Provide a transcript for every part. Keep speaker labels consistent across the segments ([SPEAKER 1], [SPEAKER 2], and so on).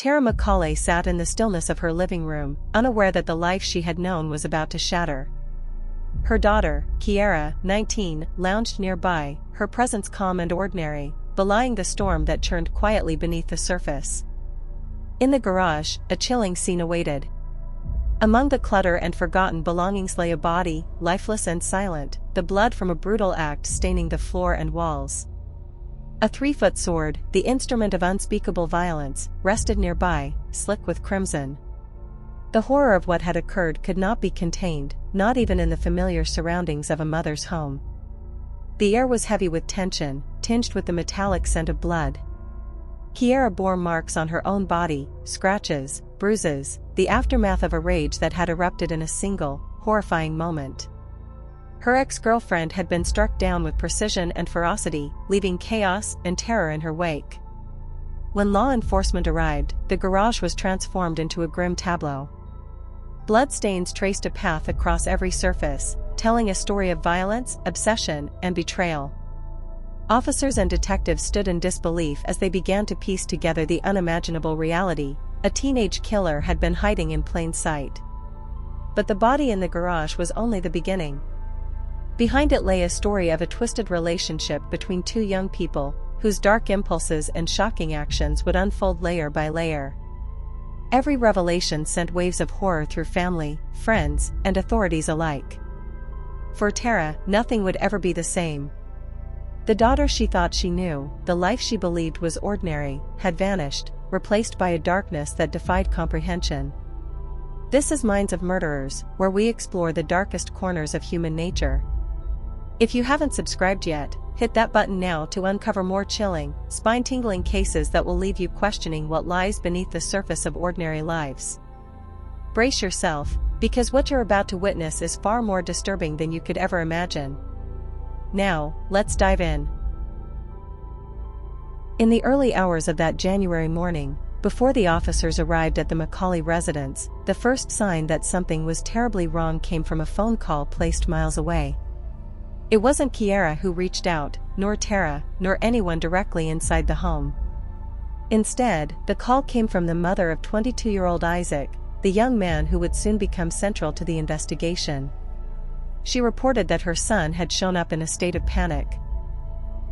[SPEAKER 1] Tara McCulley sat in the stillness of her living room, unaware that the life she had known was about to shatter. Her daughter, Kiara, 19, lounged nearby, her presence calm and ordinary, belying the storm that churned quietly beneath the surface. In the garage, a chilling scene awaited. Among the clutter and forgotten belongings lay a body, lifeless and silent, the blood from a brutal act staining the floor and walls. A 3-foot sword, the instrument of unspeakable violence, rested nearby, slick with crimson. The horror of what had occurred could not be contained, not even in the familiar surroundings of a mother's home. The air was heavy with tension, tinged with the metallic scent of blood. Kiara bore marks on her own body, scratches, bruises, the aftermath of a rage that had erupted in a single, horrifying moment. Her ex-girlfriend had been struck down with precision and ferocity, leaving chaos and terror in her wake. When law enforcement arrived, the garage was transformed into a grim tableau. Bloodstains traced a path across every surface, telling a story of violence, obsession, and betrayal. Officers and detectives stood in disbelief as they began to piece together the unimaginable reality: a teenage killer had been hiding in plain sight. But the body in the garage was only the beginning. Behind it lay a story of a twisted relationship between two young people, whose dark impulses and shocking actions would unfold layer by layer. Every revelation sent waves of horror through family, friends, and authorities alike. For Tara, nothing would ever be the same. The daughter she thought she knew, the life she believed was ordinary, had vanished, replaced by a darkness that defied comprehension. This is Minds of Murderers, where we explore the darkest corners of human nature. If you haven't subscribed yet, hit that button now to uncover more chilling, spine-tingling cases that will leave you questioning what lies beneath the surface of ordinary lives. Brace yourself, because what you're about to witness is far more disturbing than you could ever imagine. Now, let's dive in. In the early hours of that January morning, before the officers arrived at the McCulley residence, the first sign that something was terribly wrong came from a phone call placed miles away. It wasn't Kiara who reached out, nor Tara, nor anyone directly inside the home. Instead, the call came from the mother of 22-year-old Isaac, the young man who would soon become central to the investigation. She reported that her son had shown up in a state of panic.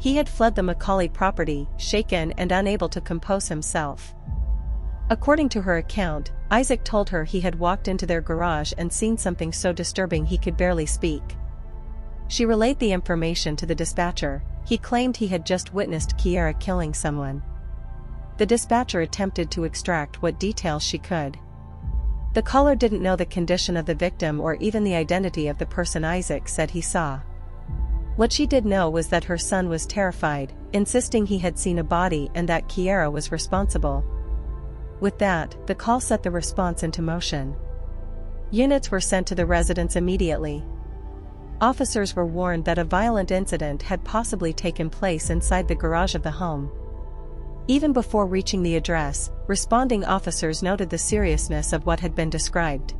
[SPEAKER 1] He had fled the McCulley property, shaken and unable to compose himself. According to her account, Isaac told her he had walked into their garage and seen something so disturbing he could barely speak. She relayed the information to the dispatcher. He claimed he had just witnessed Kiara killing someone. The dispatcher attempted to extract what details she could. The caller didn't know the condition of the victim or even the identity of the person Isaac said he saw. What she did know was that her son was terrified, insisting he had seen a body and that Kiara was responsible. With that, the call set the response into motion. Units were sent to the residence immediately. Officers were warned that a violent incident had possibly taken place inside the garage of the home. Even before reaching the address, responding officers noted the seriousness of what had been described.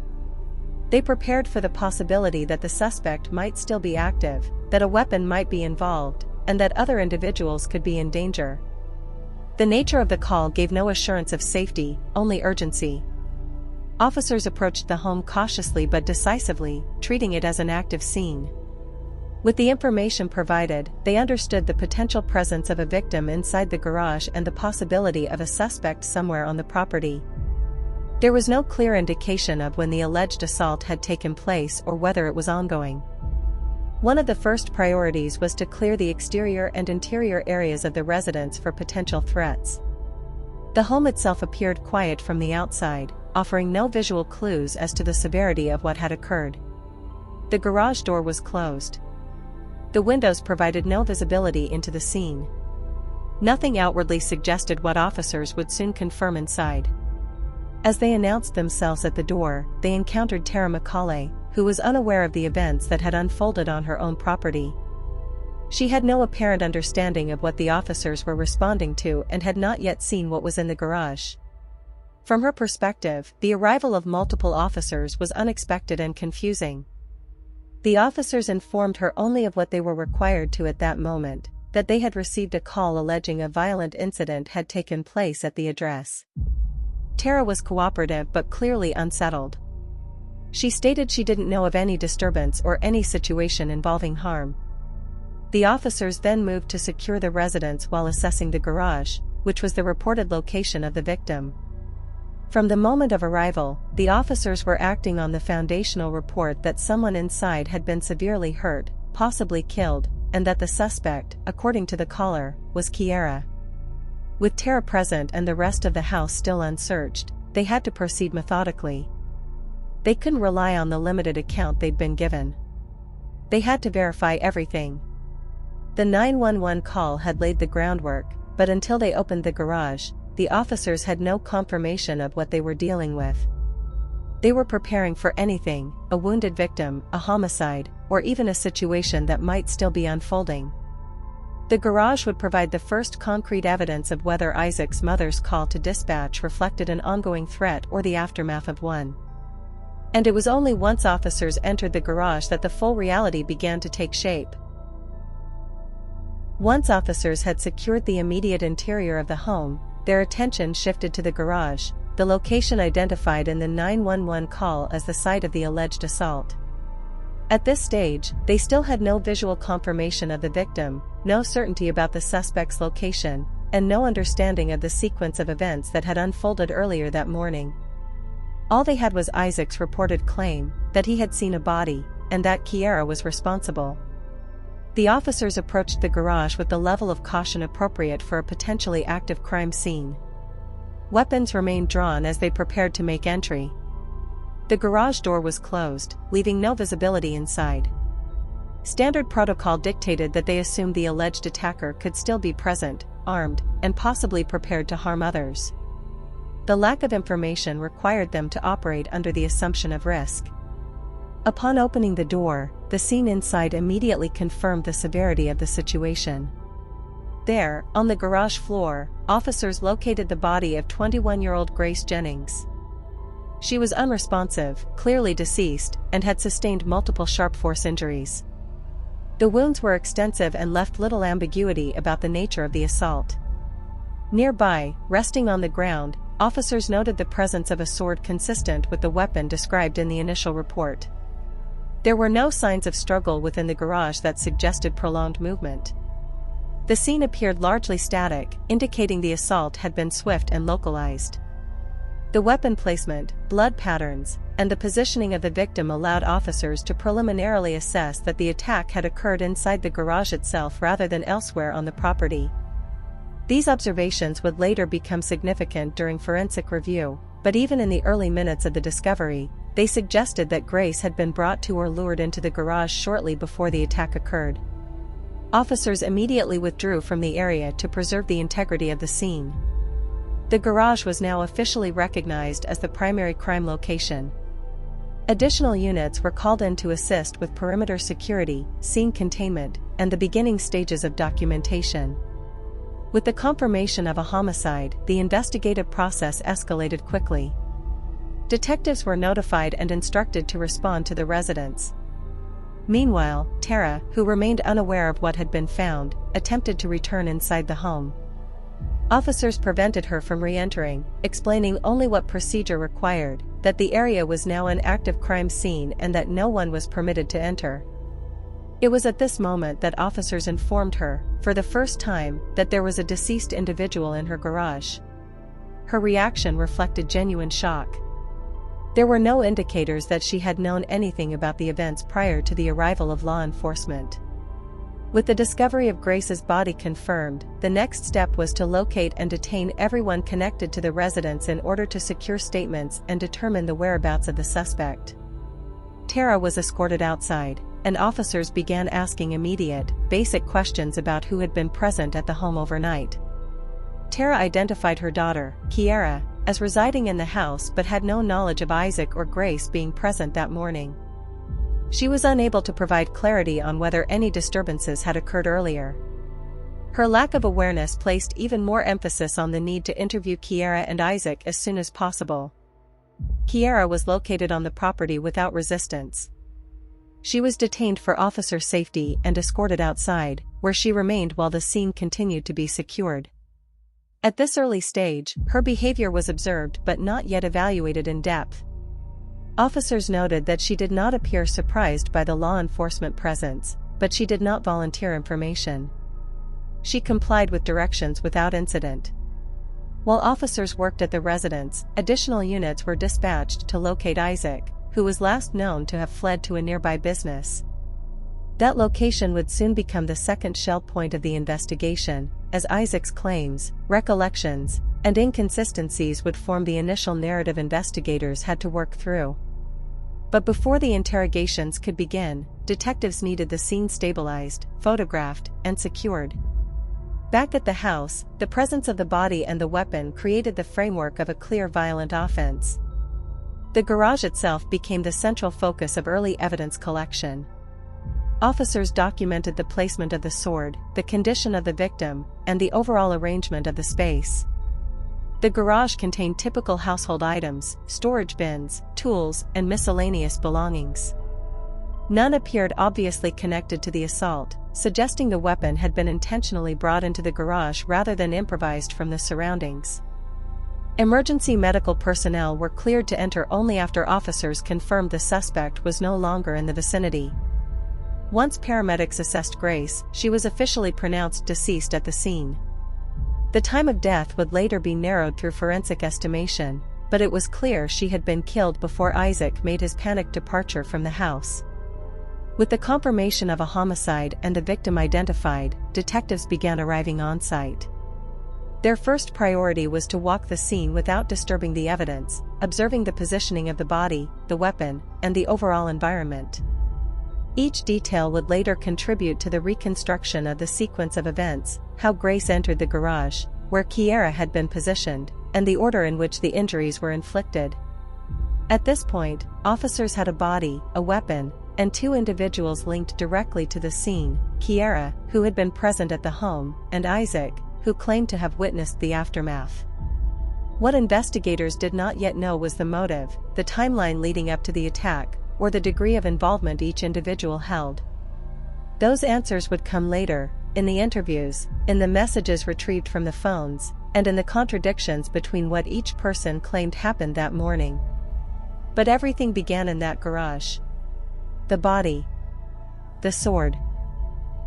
[SPEAKER 1] They prepared for the possibility that the suspect might still be active, that a weapon might be involved, and that other individuals could be in danger. The nature of the call gave no assurance of safety, only urgency. Officers approached the home cautiously but decisively, treating it as an active scene. With the information provided, they understood the potential presence of a victim inside the garage and the possibility of a suspect somewhere on the property. There was no clear indication of when the alleged assault had taken place or whether it was ongoing. One of the first priorities was to clear the exterior and interior areas of the residence for potential threats. The home itself appeared quiet from the outside, offering no visual clues as to the severity of what had occurred. The garage door was closed. The windows provided no visibility into the scene. Nothing outwardly suggested what officers would soon confirm inside. As they announced themselves at the door, they encountered Tara McCulley, who was unaware of the events that had unfolded on her own property. She had no apparent understanding of what the officers were responding to and had not yet seen what was in the garage. From her perspective, the arrival of multiple officers was unexpected and confusing. The officers informed her only of what they were required to at that moment, that they had received a call alleging a violent incident had taken place at the address. Tara was cooperative but clearly unsettled. She stated she didn't know of any disturbance or any situation involving harm. The officers then moved to secure the residence while assessing the garage, which was the reported location of the victim. From the moment of arrival, the officers were acting on the foundational report that someone inside had been severely hurt, possibly killed, and that the suspect, according to the caller, was Kiara. With Tara present and the rest of the house still unsearched, they had to proceed methodically. They couldn't rely on the limited account they'd been given. They had to verify everything. The 911 call had laid the groundwork, but until they opened the garage, the officers had no confirmation of what they were dealing with. They were preparing for anything, a wounded victim, a homicide, or even a situation that might still be unfolding. The garage would provide the first concrete evidence of whether Isaac's mother's call to dispatch reflected an ongoing threat or the aftermath of one. And it was only once officers entered the garage that the full reality began to take shape. Once officers had secured the immediate interior of the home, their attention shifted to the garage, the location identified in the 911 call as the site of the alleged assault. At this stage, they still had no visual confirmation of the victim, no certainty about the suspect's location, and no understanding of the sequence of events that had unfolded earlier that morning. All they had was Isaac's reported claim that he had seen a body, and that Kiara was responsible. The officers approached the garage with the level of caution appropriate for a potentially active crime scene. Weapons remained drawn as they prepared to make entry. The garage door was closed, leaving no visibility inside. Standard protocol dictated that they assumed the alleged attacker could still be present, armed, and possibly prepared to harm others. The lack of information required them to operate under the assumption of risk. Upon opening the door, the scene inside immediately confirmed the severity of the situation. There, on the garage floor, officers located the body of 21-year-old Grace Jennings. She was unresponsive, clearly deceased, and had sustained multiple sharp force injuries. The wounds were extensive and left little ambiguity about the nature of the assault. Nearby, resting on the ground, officers noted the presence of a sword consistent with the weapon described in the initial report. There were no signs of struggle within the garage that suggested prolonged movement. The scene appeared largely static, indicating the assault had been swift and localized. The weapon placement, blood patterns, and the positioning of the victim allowed officers to preliminarily assess that the attack had occurred inside the garage itself rather than elsewhere on the property. These observations would later become significant during forensic review, but even in the early minutes of the discovery, they suggested that Grace had been brought to or lured into the garage shortly before the attack occurred. Officers immediately withdrew from the area to preserve the integrity of the scene. The garage was now officially recognized as the primary crime location. Additional units were called in to assist with perimeter security, scene containment, and the beginning stages of documentation. With the confirmation of a homicide, the investigative process escalated quickly. Detectives were notified and instructed to respond to the residence. Meanwhile, Tara, who remained unaware of what had been found, attempted to return inside the home. Officers prevented her from re-entering, explaining only what procedure required, that the area was now an active crime scene and that no one was permitted to enter. It was at this moment that officers informed her, for the first time, that there was a deceased individual in her garage. Her reaction reflected genuine shock. There were no indicators that she had known anything about the events prior to the arrival of law enforcement. With the discovery of Grace's body confirmed, the next step was to locate and detain everyone connected to the residence in order to secure statements and determine the whereabouts of the suspect. Tara was escorted outside, and officers began asking immediate, basic questions about who had been present at the home overnight. Tara identified her daughter, Kiara, as residing in the house but had no knowledge of Isaac or Grace being present that morning. She was unable to provide clarity on whether any disturbances had occurred earlier. Her lack of awareness placed even more emphasis on the need to interview Kiara and Isaac as soon as possible. Kiara was located on the property without resistance. She was detained for officer safety and escorted outside, where she remained while the scene continued to be secured. At this early stage, her behavior was observed but not yet evaluated in depth. Officers noted that she did not appear surprised by the law enforcement presence, but she did not volunteer information. She complied with directions without incident. While officers worked at the residence, additional units were dispatched to locate Isaac, who was last known to have fled to a nearby business. That location would soon become the second shell point of the investigation, as Isaac's claims, recollections, and inconsistencies would form the initial narrative investigators had to work through. But before the interrogations could begin, detectives needed the scene stabilized, photographed, and secured. Back at the house, the presence of the body and the weapon created the framework of a clear violent offense. The garage itself became the central focus of early evidence collection. Officers documented the placement of the sword, the condition of the victim, and the overall arrangement of the space. The garage contained typical household items, storage bins, tools, and miscellaneous belongings. None appeared obviously connected to the assault, suggesting the weapon had been intentionally brought into the garage rather than improvised from the surroundings. Emergency medical personnel were cleared to enter only after officers confirmed the suspect was no longer in the vicinity. Once paramedics assessed Grace, she was officially pronounced deceased at the scene. The time of death would later be narrowed through forensic estimation, but it was clear she had been killed before Isaac made his panicked departure from the house. With the confirmation of a homicide and the victim identified, detectives began arriving on site. Their first priority was to walk the scene without disturbing the evidence, observing the positioning of the body, the weapon, and the overall environment. Each detail would later contribute to the reconstruction of the sequence of events, how Grace entered the garage, where Kiara had been positioned, and the order in which the injuries were inflicted. At this point, officers had a body, a weapon, and two individuals linked directly to the scene: Kiara, who had been present at the home, and Isaac, who claimed to have witnessed the aftermath. What investigators did not yet know was the motive, the timeline leading up to the attack, or the degree of involvement each individual held. Those answers would come later, in the interviews, in the messages retrieved from the phones, and in the contradictions between what each person claimed happened that morning. But everything began in that garage. The body, the sword,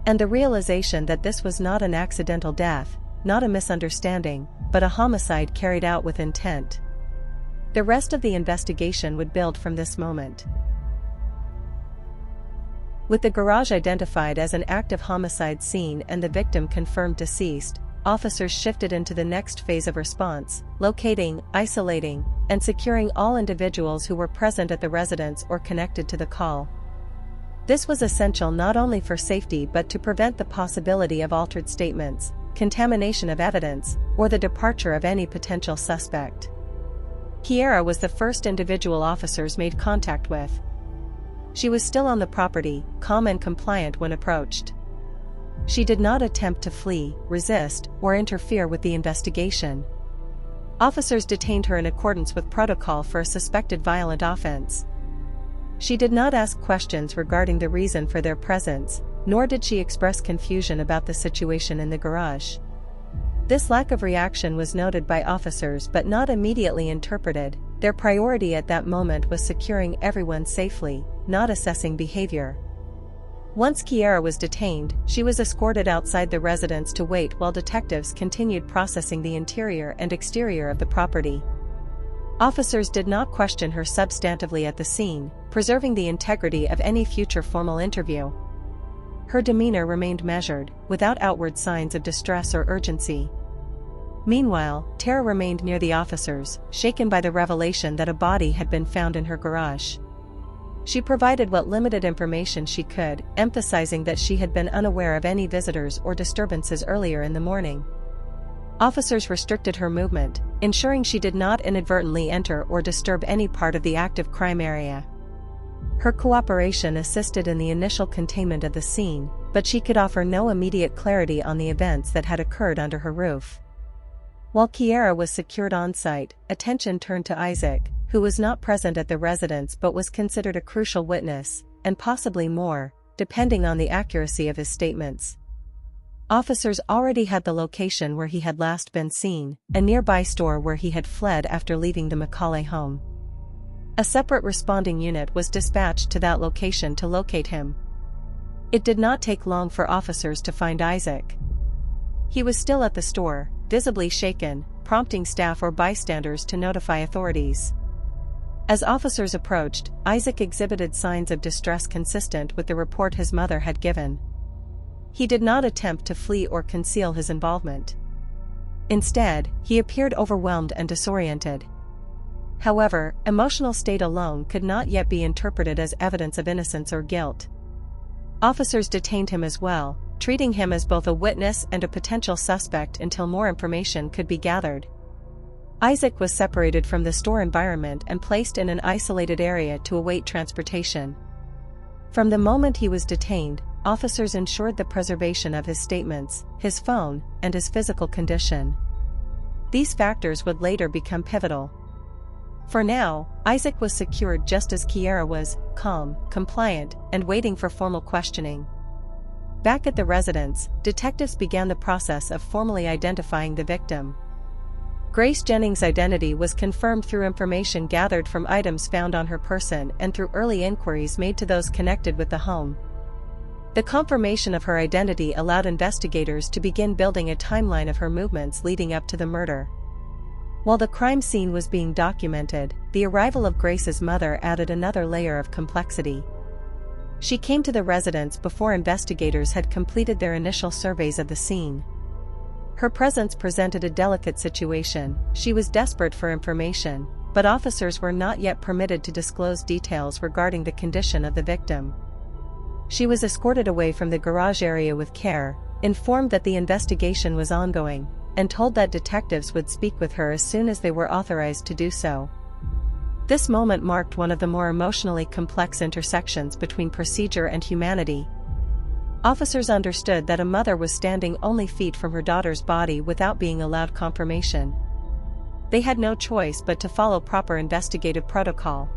[SPEAKER 1] and the realization that this was not an accidental death, not a misunderstanding, but a homicide carried out with intent. The rest of the investigation would build from this moment. With the garage identified as an active homicide scene and the victim confirmed deceased, officers shifted into the next phase of response, locating, isolating, and securing all individuals who were present at the residence or connected to the call. This was essential not only for safety but to prevent the possibility of altered statements, contamination of evidence, or the departure of any potential suspect. Kiara was the first individual officers made contact with. She was still on the property, calm and compliant when approached. She did not attempt to flee, resist, or interfere with the investigation. Officers detained her in accordance with protocol for a suspected violent offense. She did not ask questions regarding the reason for their presence, nor did she express confusion about the situation in the garage. This lack of reaction was noted by officers but not immediately interpreted. Their priority at that moment was securing everyone safely, not assessing behavior. Once Kiara was detained, she was escorted outside the residence to wait while detectives continued processing the interior and exterior of the property. Officers did not question her substantively at the scene, preserving the integrity of any future formal interview. Her demeanor remained measured, without outward signs of distress or urgency. Meanwhile, Tara remained near the officers, shaken by the revelation that a body had been found in her garage. She provided what limited information she could, emphasizing that she had been unaware of any visitors or disturbances earlier in the morning. Officers restricted her movement, ensuring she did not inadvertently enter or disturb any part of the active crime area. Her cooperation assisted in the initial containment of the scene, but she could offer no immediate clarity on the events that had occurred under her roof. While Kiara was secured on-site, attention turned to Isaac, who was not present at the residence but was considered a crucial witness, and possibly more, depending on the accuracy of his statements. Officers already had the location where he had last been seen, a nearby store where he had fled after leaving the McCulley home. A separate responding unit was dispatched to that location to locate him. It did not take long for officers to find Isaac. He was still at the store, visibly shaken, prompting staff or bystanders to notify authorities. As officers approached, Isaac exhibited signs of distress consistent with the report his mother had given. He did not attempt to flee or conceal his involvement. Instead, he appeared overwhelmed and disoriented. However, emotional state alone could not yet be interpreted as evidence of innocence or guilt. Officers detained him as well, treating him as both a witness and a potential suspect until more information could be gathered. Isaac was separated from the store environment and placed in an isolated area to await transportation. From the moment he was detained, officers ensured the preservation of his statements, his phone, and his physical condition. These factors would later become pivotal. For now, Isaac was secured just as Kiara was, calm, compliant, and waiting for formal questioning. Back at the residence, detectives began the process of formally identifying the victim. Grace Jennings' identity was confirmed through information gathered from items found on her person and through early inquiries made to those connected with the home. The confirmation of her identity allowed investigators to begin building a timeline of her movements leading up to the murder. While the crime scene was being documented, the arrival of Grace's mother added another layer of complexity. She came to the residence before investigators had completed their initial surveys of the scene. Her presence presented a delicate situation. She was desperate for information, but officers were not yet permitted to disclose details regarding the condition of the victim. She was escorted away from the garage area with care, informed that the investigation was ongoing, and told that detectives would speak with her as soon as they were authorized to do so. This moment marked one of the more emotionally complex intersections between procedure and humanity. Officers understood that a mother was standing only feet from her daughter's body without being allowed confirmation. They had no choice but to follow proper investigative protocol.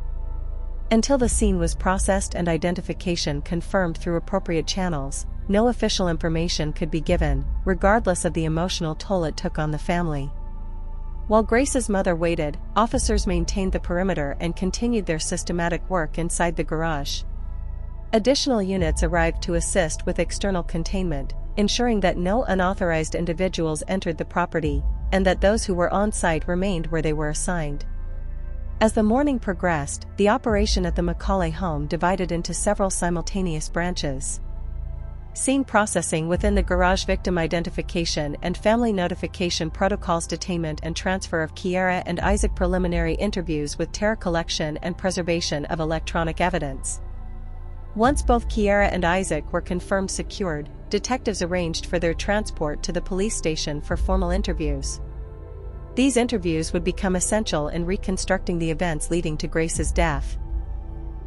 [SPEAKER 1] Until the scene was processed and identification confirmed through appropriate channels, no official information could be given, regardless of the emotional toll it took on the family. While Grace's mother waited, officers maintained the perimeter and continued their systematic work inside the garage. Additional units arrived to assist with external containment, ensuring that no unauthorized individuals entered the property, and that those who were on site remained where they were assigned. As the morning progressed, the operation at the McCulley home divided into several simultaneous branches. Scene processing within the garage, victim identification and family notification protocols, detainment and transfer of Kiara and Isaac, preliminary interviews with terror, collection and preservation of electronic evidence. Once both Kiara and Isaac were confirmed secured, detectives arranged for their transport to the police station for formal interviews. These interviews would become essential in reconstructing the events leading to Grace's death.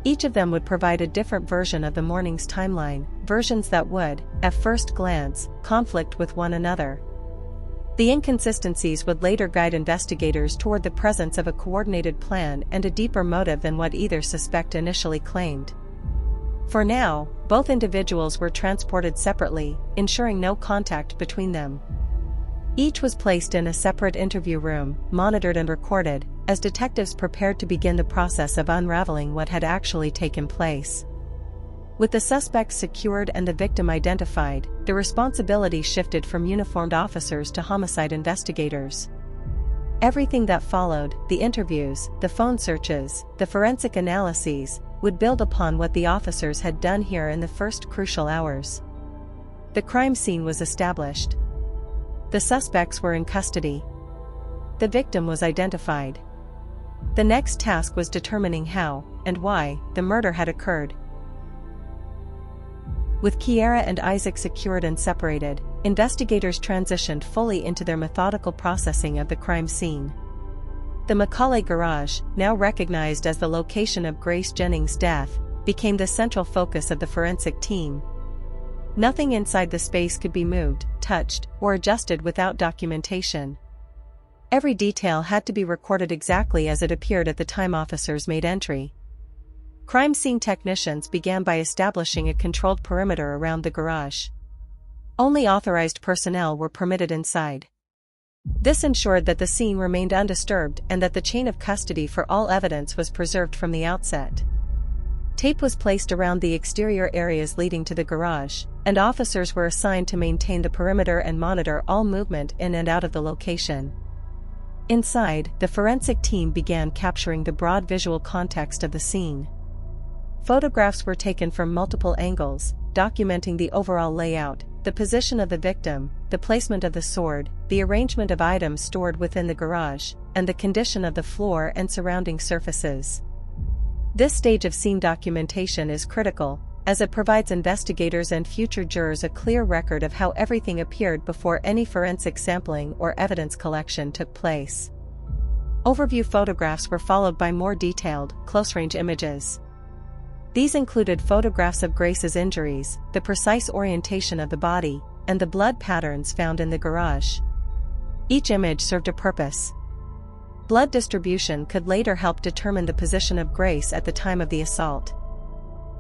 [SPEAKER 1] Each of them would provide a different version of the morning's timeline, versions that would, at first glance, conflict with one another. The inconsistencies would later guide investigators toward the presence of a coordinated plan and a deeper motive than what either suspect initially claimed. For now, both individuals were transported separately, ensuring no contact between them. Each was placed in a separate interview room, monitored and recorded, as detectives prepared to begin the process of unraveling what had actually taken place. With the suspects secured and the victim identified, the responsibility shifted from uniformed officers to homicide investigators. Everything that followed, the interviews, the phone searches, the forensic analyses, would build upon what the officers had done here in the first crucial hours. The crime scene was established. The suspects were in custody. The victim was identified. The next task was determining how, and why, the murder had occurred. With Kiara and Isaac secured and separated, investigators transitioned fully into their methodical processing of the crime scene. The McCulley garage, now recognized as the location of Grace Jennings' death, became the central focus of the forensic team. Nothing inside the space could be moved, touched, or adjusted without documentation. Every detail had to be recorded exactly as it appeared at the time officers made entry. Crime scene technicians began by establishing a controlled perimeter around the garage. Only authorized personnel were permitted inside. This ensured that the scene remained undisturbed and that the chain of custody for all evidence was preserved from the outset. Tape was placed around the exterior areas leading to the garage, and officers were assigned to maintain the perimeter and monitor all movement in and out of the location. Inside, the forensic team began capturing the broad visual context of the scene. Photographs were taken from multiple angles, documenting the overall layout, the position of the victim, the placement of the sword, the arrangement of items stored within the garage, and the condition of the floor and surrounding surfaces. This stage of scene documentation is critical, as it provides investigators and future jurors a clear record of how everything appeared before any forensic sampling or evidence collection took place. Overview photographs were followed by more detailed, close-range images. These included photographs of Grace's injuries, the precise orientation of the body, and the blood patterns found in the garage. Each image served a purpose. Blood distribution could later help determine the position of Grace at the time of the assault.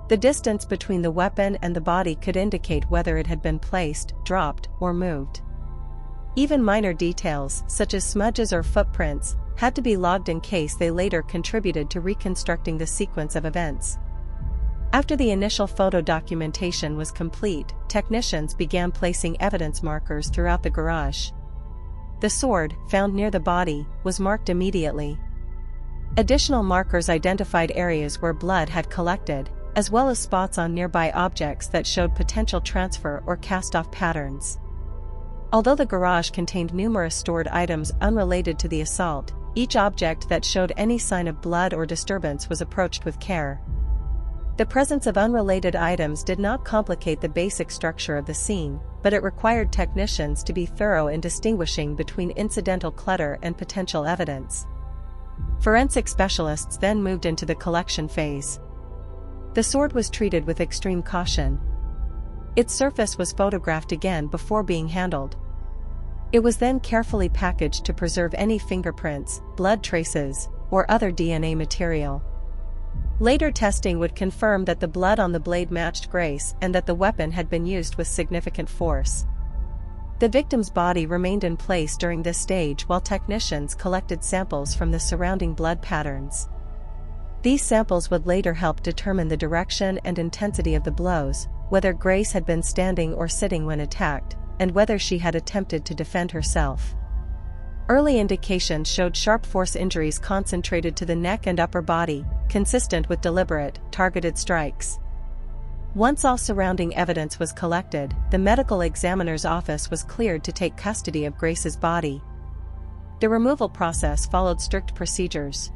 [SPEAKER 1] The distance between the weapon and the body could indicate whether it had been placed, dropped, or moved. Even minor details, such as smudges or footprints, had to be logged in case they later contributed to reconstructing the sequence of events. After the initial photo documentation was complete, technicians began placing evidence markers throughout the garage. The sword, found near the body, was marked immediately. Additional markers identified areas where blood had collected, as well as spots on nearby objects that showed potential transfer or cast-off patterns. Although the garage contained numerous stored items unrelated to the assault, each object that showed any sign of blood or disturbance was approached with care. The presence of unrelated items did not complicate the basic structure of the scene, but it required technicians to be thorough in distinguishing between incidental clutter and potential evidence. Forensic specialists then moved into the collection phase. The sword was treated with extreme caution. Its surface was photographed again before being handled. It was then carefully packaged to preserve any fingerprints, blood traces, or other DNA material. Later testing would confirm that the blood on the blade matched Grace and that the weapon had been used with significant force. The victim's body remained in place during this stage while technicians collected samples from the surrounding blood patterns. These samples would later help determine the direction and intensity of the blows, whether Grace had been standing or sitting when attacked, and whether she had attempted to defend herself. Early indications showed sharp force injuries concentrated to the neck and upper body, consistent with deliberate, targeted strikes. Once all surrounding evidence was collected, the medical examiner's office was cleared to take custody of Grace's body. The removal process followed strict procedures.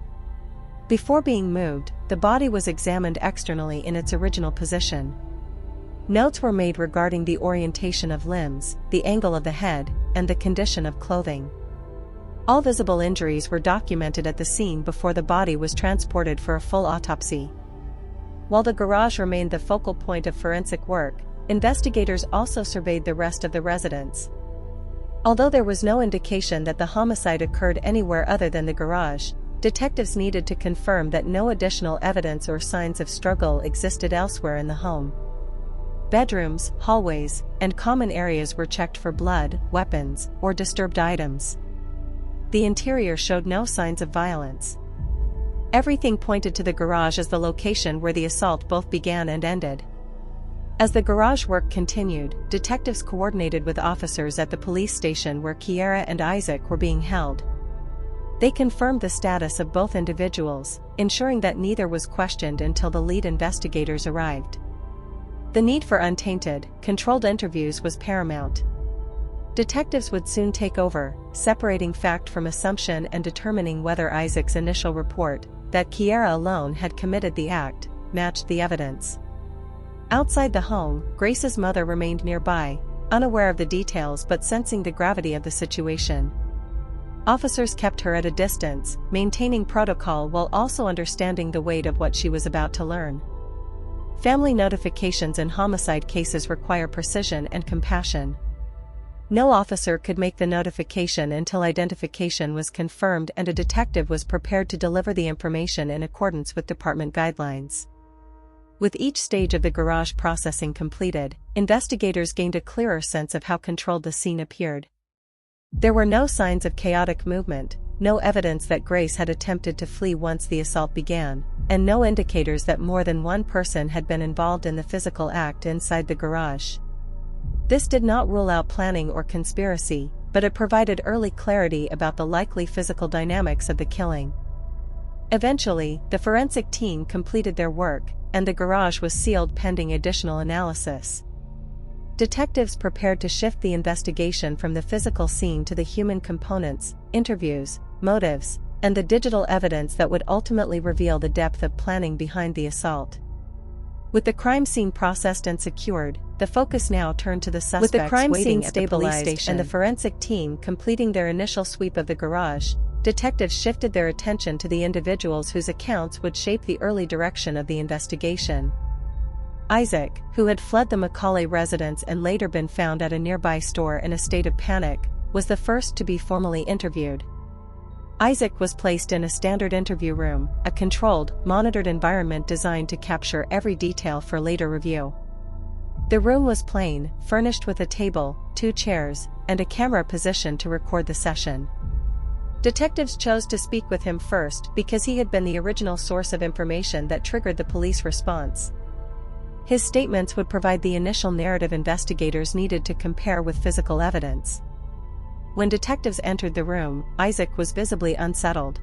[SPEAKER 1] Before being moved, the body was examined externally in its original position. Notes were made regarding the orientation of limbs, the angle of the head, and the condition of clothing. All visible injuries were documented at the scene before the body was transported for a full autopsy. While the garage remained the focal point of forensic work, investigators also surveyed the rest of the residence. Although there was no indication that the homicide occurred anywhere other than the garage, detectives needed to confirm that no additional evidence or signs of struggle existed elsewhere in the home. Bedrooms, hallways, and common areas were checked for blood, weapons, or disturbed items. The interior showed no signs of violence. Everything pointed to the garage as the location where the assault both began and ended. As the garage work continued, detectives coordinated with officers at the police station where Kiara and Isaac were being held. They confirmed the status of both individuals, ensuring that neither was questioned until the lead investigators arrived. The need for untainted, controlled interviews was paramount. Detectives would soon take over, separating fact from assumption and determining whether Isaac's initial report, that Kiara alone had committed the act, matched the evidence. Outside the home, Grace's mother remained nearby, unaware of the details but sensing the gravity of the situation. Officers kept her at a distance, maintaining protocol while also understanding the weight of what she was about to learn. Family notifications in homicide cases require precision and compassion. No officer could make the notification until identification was confirmed and a detective was prepared to deliver the information in accordance with department guidelines. With each stage of the garage processing completed, investigators gained a clearer sense of how controlled the scene appeared. There were no signs of chaotic movement, no evidence that Grace had attempted to flee once the assault began, and no indicators that more than one person had been involved in the physical act inside the garage. This did not rule out planning or conspiracy, but it provided early clarity about the likely physical dynamics of the killing. Eventually, the forensic team completed their work, and the garage was sealed pending additional analysis. Detectives prepared to shift the investigation from the physical scene to the human components, interviews, motives, and the digital evidence that would ultimately reveal the depth of planning behind the assault. With the crime scene processed and secured, the focus now turned to the suspects waiting at the police station and the forensic team completing their initial sweep of the garage. Detectives shifted their attention to the individuals whose accounts would shape the early direction of the investigation. Isaac, who had fled the McCulley residence and later been found at a nearby store in a state of panic, was the first to be formally interviewed. Isaac was placed in a standard interview room, a controlled, monitored environment designed to capture every detail for later review. The room was plain, furnished with a table, 2 chairs, and a camera positioned to record the session. Detectives chose to speak with him first because he had been the original source of information that triggered the police response. His statements would provide the initial narrative investigators needed to compare with physical evidence. When detectives entered the room, Isaac was visibly unsettled.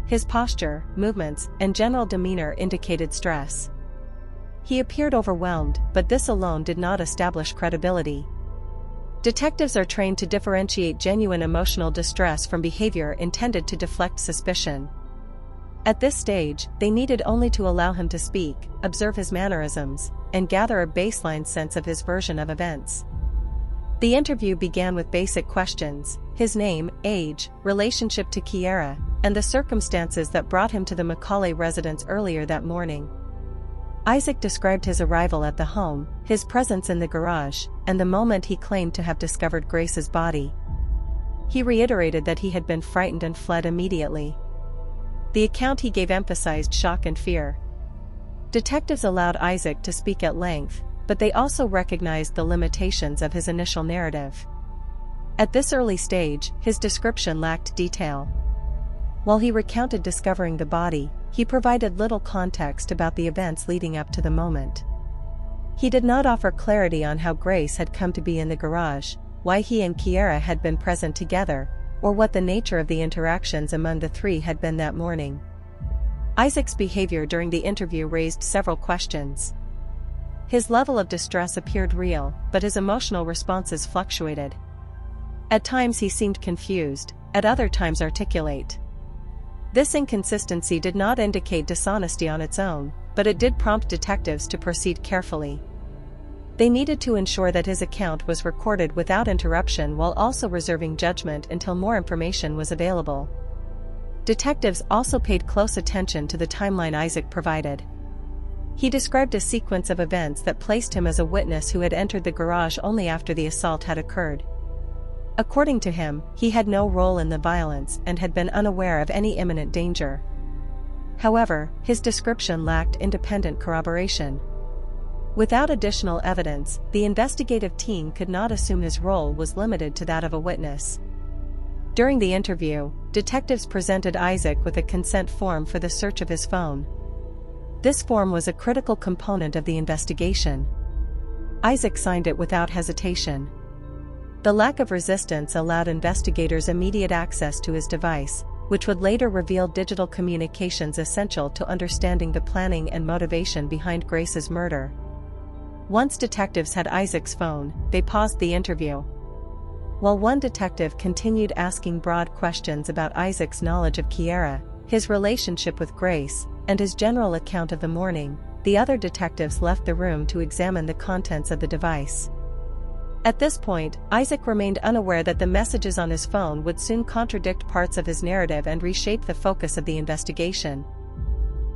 [SPEAKER 1] His posture, movements, and general demeanor indicated stress. He appeared overwhelmed, but this alone did not establish credibility. Detectives are trained to differentiate genuine emotional distress from behavior intended to deflect suspicion. At this stage, they needed only to allow him to speak, observe his mannerisms, and gather a baseline sense of his version of events. The interview began with basic questions: his name, age, relationship to Kiara, and the circumstances that brought him to the McCulley residence earlier that morning. Isaac described his arrival at the home, his presence in the garage, and the moment he claimed to have discovered Grace's body. He reiterated that he had been frightened and fled immediately. The account he gave emphasized shock and fear. Detectives allowed Isaac to speak at length, but they also recognized the limitations of his initial narrative. At this early stage, his description lacked detail. While he recounted discovering the body, he provided little context about the events leading up to the moment. He did not offer clarity on how Grace had come to be in the garage, why he and Kiara had been present together, or what the nature of the interactions among the three had been that morning. Isaac's behavior during the interview raised several questions. His level of distress appeared real, but his emotional responses fluctuated. At times he seemed confused, at other times articulate. This inconsistency did not indicate dishonesty on its own, but it did prompt detectives to proceed carefully. They needed to ensure that his account was recorded without interruption while also reserving judgment until more information was available. Detectives also paid close attention to the timeline Isaac provided. He described a sequence of events that placed him as a witness who had entered the garage only after the assault had occurred. According to him, he had no role in the violence and had been unaware of any imminent danger. However, his description lacked independent corroboration. Without additional evidence, the investigative team could not assume his role was limited to that of a witness. During the interview, detectives presented Isaac with a consent form for the search of his phone. This form was a critical component of the investigation. Isaac signed it without hesitation. The lack of resistance allowed investigators immediate access to his device, which would later reveal digital communications essential to understanding the planning and motivation behind Grace's murder. Once detectives had Isaac's phone, they paused the interview. While one detective continued asking broad questions about Isaac's knowledge of Kiara, his relationship with Grace, and his general account of the morning, the other detectives left the room to examine the contents of the device. At this point, Isaac remained unaware that the messages on his phone would soon contradict parts of his narrative and reshape the focus of the investigation.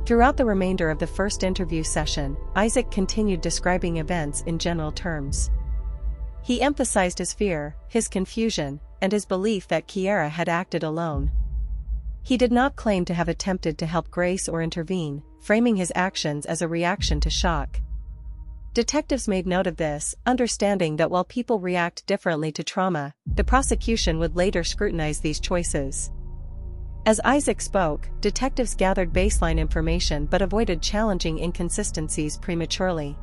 [SPEAKER 1] Throughout the remainder of the first interview session, Isaac continued describing events in general terms. He emphasized his fear, his confusion, and his belief that Kiara had acted alone. He did not claim to have attempted to help Grace or intervene, framing his actions as a reaction to shock. Detectives made note of this, understanding that while people react differently to trauma, the prosecution would later scrutinize these choices. As Isaac spoke, detectives gathered baseline information but avoided challenging inconsistencies prematurely.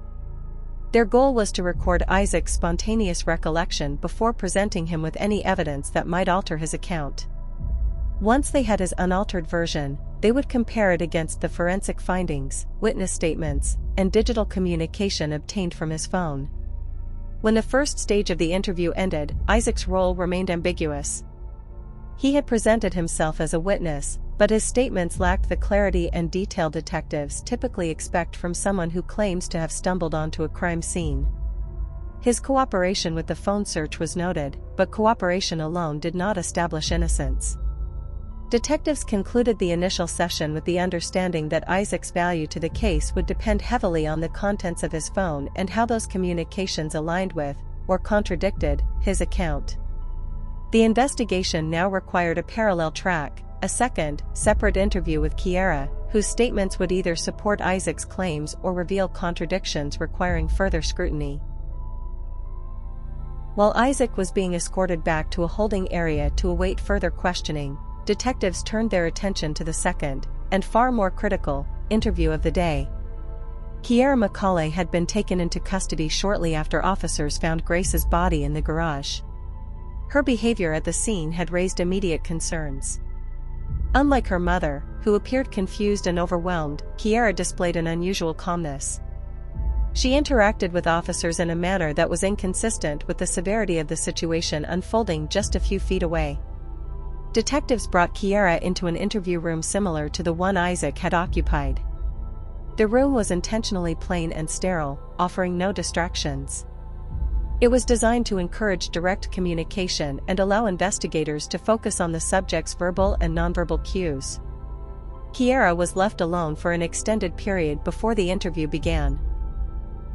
[SPEAKER 1] Their goal was to record Isaac's spontaneous recollection before presenting him with any evidence that might alter his account. Once they had his unaltered version, they would compare it against the forensic findings, witness statements, and digital communication obtained from his phone. When the first stage of the interview ended, Isaac's role remained ambiguous. He had presented himself as a witness, but his statements lacked the clarity and detail detectives typically expect from someone who claims to have stumbled onto a crime scene. His cooperation with the phone search was noted, but cooperation alone did not establish innocence. Detectives concluded the initial session with the understanding that Isaac's value to the case would depend heavily on the contents of his phone and how those communications aligned with, or contradicted, his account. The investigation now required a parallel track, a second, separate interview with Kiara, whose statements would either support Isaac's claims or reveal contradictions requiring further scrutiny. While Isaac was being escorted back to a holding area to await further questioning, detectives turned their attention to the second, and far more critical, interview of the day. Kiara McCulley had been taken into custody shortly after officers found Grace's body in the garage. Her behavior at the scene had raised immediate concerns. Unlike her mother, who appeared confused and overwhelmed, Kiara displayed an unusual calmness. She interacted with officers in a manner that was inconsistent with the severity of the situation unfolding just a few feet away. Detectives brought Kiara into an interview room similar to the one Isaac had occupied. The room was intentionally plain and sterile, offering no distractions. It was designed to encourage direct communication and allow investigators to focus on the subject's verbal and nonverbal cues. Kiara was left alone for an extended period before the interview began.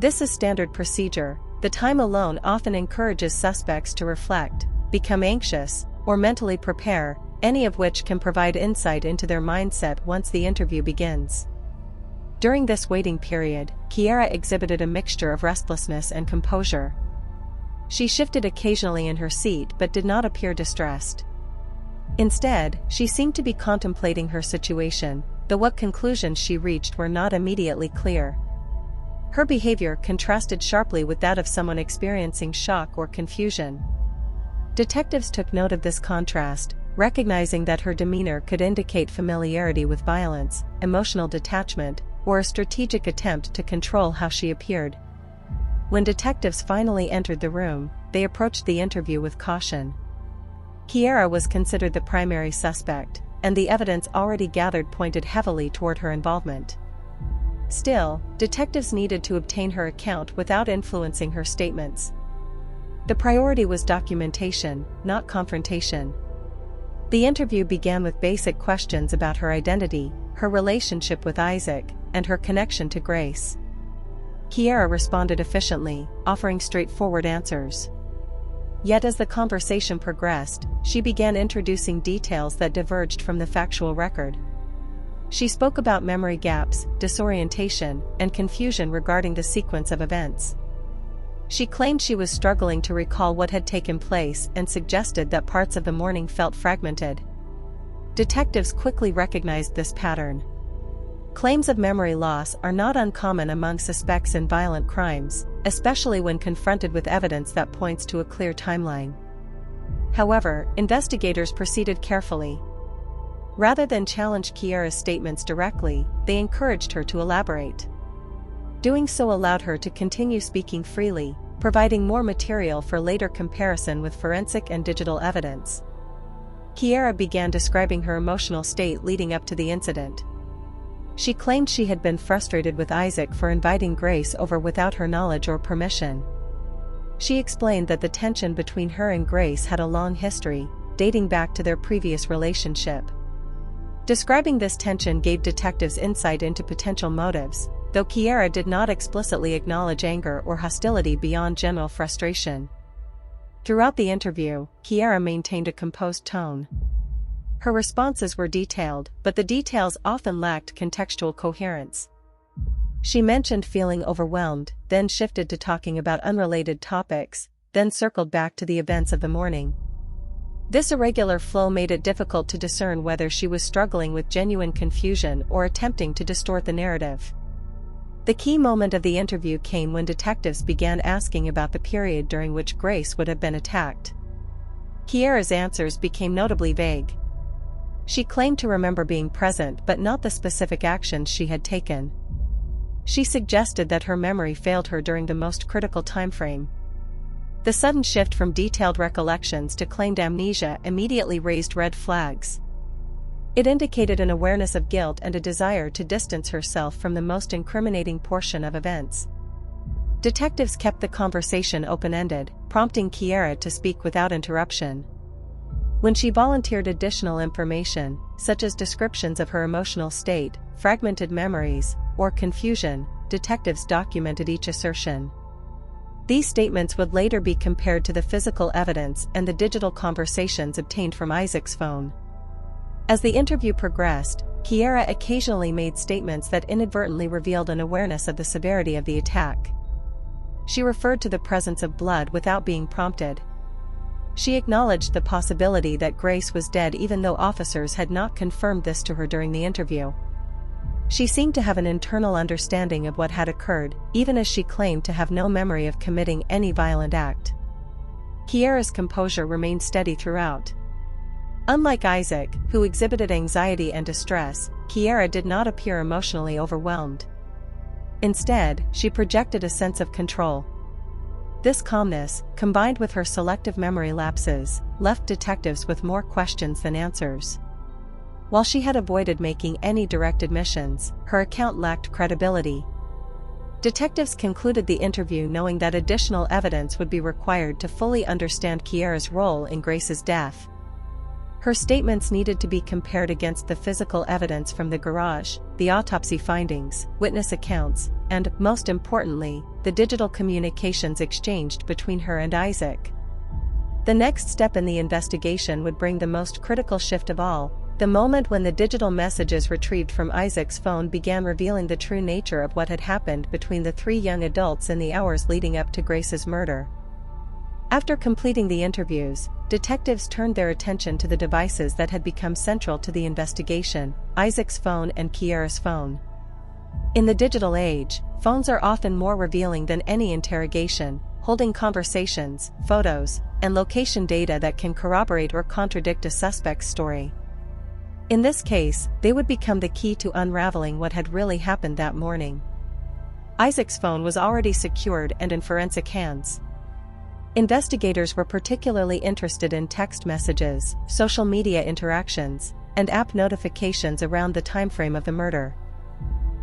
[SPEAKER 1] This is standard procedure. The time alone often encourages suspects to reflect, become anxious, or mentally prepare, any of which can provide insight into their mindset once the interview begins. During this waiting period, Kiara exhibited a mixture of restlessness and composure. She shifted occasionally in her seat but did not appear distressed. Instead, she seemed to be contemplating her situation, though what conclusions she reached were not immediately clear. Her behavior contrasted sharply with that of someone experiencing shock or confusion. Detectives took note of this contrast, recognizing that her demeanor could indicate familiarity with violence, emotional detachment, or a strategic attempt to control how she appeared. When detectives finally entered the room, they approached the interview with caution. Kiara was considered the primary suspect, and the evidence already gathered pointed heavily toward her involvement. Still, detectives needed to obtain her account without influencing her statements. The priority was documentation, not confrontation. The interview began with basic questions about her identity, her relationship with Isaac, and her connection to Grace. Kiara responded efficiently, offering straightforward answers. Yet as the conversation progressed, she began introducing details that diverged from the factual record. She spoke about memory gaps, disorientation, and confusion regarding the sequence of events. She claimed she was struggling to recall what had taken place and suggested that parts of the morning felt fragmented. Detectives quickly recognized this pattern. Claims of memory loss are not uncommon among suspects in violent crimes, especially when confronted with evidence that points to a clear timeline. However, investigators proceeded carefully. Rather than challenge Kiara's statements directly, they encouraged her to elaborate. Doing so allowed her to continue speaking freely, providing more material for later comparison with forensic and digital evidence. Kiara began describing her emotional state leading up to the incident. She claimed she had been frustrated with Isaac for inviting Grace over without her knowledge or permission. She explained that the tension between her and Grace had a long history, dating back to their previous relationship. Describing this tension gave detectives insight into potential motives, though Kiara did not explicitly acknowledge anger or hostility beyond general frustration. Throughout the interview, Kiara maintained a composed tone. Her responses were detailed, but the details often lacked contextual coherence. She mentioned feeling overwhelmed, then shifted to talking about unrelated topics, then circled back to the events of the morning. This irregular flow made it difficult to discern whether she was struggling with genuine confusion or attempting to distort the narrative. The key moment of the interview came when detectives began asking about the period during which Grace would have been attacked. Kiara's answers became notably vague. She claimed to remember being present but not the specific actions she had taken. She suggested that her memory failed her during the most critical time frame. The sudden shift from detailed recollections to claimed amnesia immediately raised red flags. It indicated an awareness of guilt and a desire to distance herself from the most incriminating portion of events. Detectives kept the conversation open-ended, prompting Kiara to speak without interruption. When she volunteered additional information, such as descriptions of her emotional state, fragmented memories, or confusion, detectives documented each assertion. These statements would later be compared to the physical evidence and the digital conversations obtained from Isaac's phone. As the interview progressed, Kiara occasionally made statements that inadvertently revealed an awareness of the severity of the attack. She referred to the presence of blood without being prompted. She acknowledged the possibility that Grace was dead even though officers had not confirmed this to her during the interview. She seemed to have an internal understanding of what had occurred, even as she claimed to have no memory of committing any violent act. Kiara's composure remained steady throughout. Unlike Isaac, who exhibited anxiety and distress, Kiara did not appear emotionally overwhelmed. Instead, she projected a sense of control. This calmness, combined with her selective memory lapses, left detectives with more questions than answers. While she had avoided making any direct admissions, her account lacked credibility. Detectives concluded the interview knowing that additional evidence would be required to fully understand Kiara's role in Grace's death. Her statements needed to be compared against the physical evidence from the garage, the autopsy findings, witness accounts, and, most importantly, the digital communications exchanged between her and Isaac. The next step in the investigation would bring the most critical shift of all, the moment when the digital messages retrieved from Isaac's phone began revealing the true nature of what had happened between the three young adults in the hours leading up to Grace's murder. After completing the interviews, detectives turned their attention to the devices that had become central to the investigation: Isaac's phone and Kiara's phone. In the digital age, phones are often more revealing than any interrogation, holding conversations, photos, and location data that can corroborate or contradict a suspect's story. In this case, they would become the key to unraveling what had really happened that morning. Isaac's phone was already secured and in forensic hands. Investigators were particularly interested in text messages, social media interactions, and app notifications around the timeframe of the murder.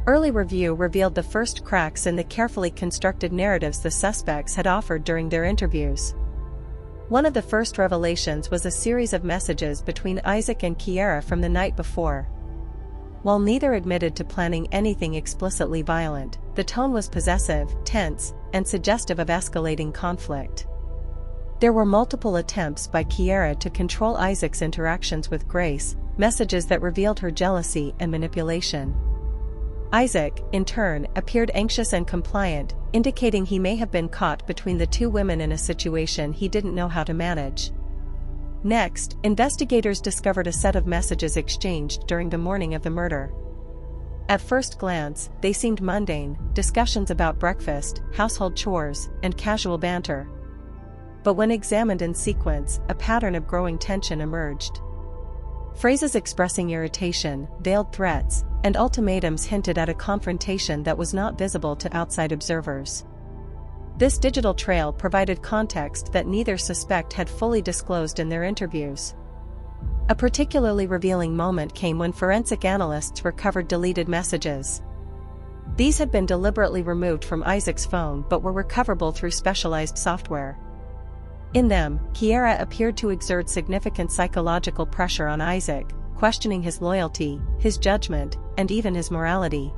[SPEAKER 1] Early review revealed the first cracks in the carefully constructed narratives the suspects had offered during their interviews. One of the first revelations was a series of messages between Isaac and Kiara from the night before. While neither admitted to planning anything explicitly violent, the tone was possessive, tense, and suggestive of escalating conflict. There were multiple attempts by Kiara to control Isaac's interactions with Grace, messages that revealed her jealousy and manipulation. Isaac, in turn, appeared anxious and compliant, indicating he may have been caught between the two women in a situation he didn't know how to manage. Next, investigators discovered a set of messages exchanged during the morning of the murder. At first glance, they seemed mundane, discussions about breakfast, household chores, and casual banter. But when examined in sequence, a pattern of growing tension emerged. Phrases expressing irritation, veiled threats, and ultimatums hinted at a confrontation that was not visible to outside observers. This digital trail provided context that neither suspect had fully disclosed in their interviews. A particularly revealing moment came when forensic analysts recovered deleted messages. These had been deliberately removed from Isaac's phone but were recoverable through specialized software. In them, Kiara appeared to exert significant psychological pressure on Isaac, questioning his loyalty, his judgment, and even his morality.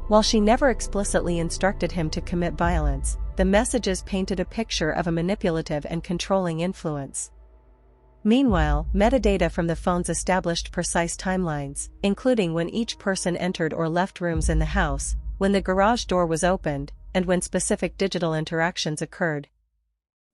[SPEAKER 1] While she never explicitly instructed him to commit violence, the messages painted a picture of a manipulative and controlling influence. Meanwhile, metadata from the phones established precise timelines, including when each person entered or left rooms in the house, when the garage door was opened, and when specific digital interactions occurred.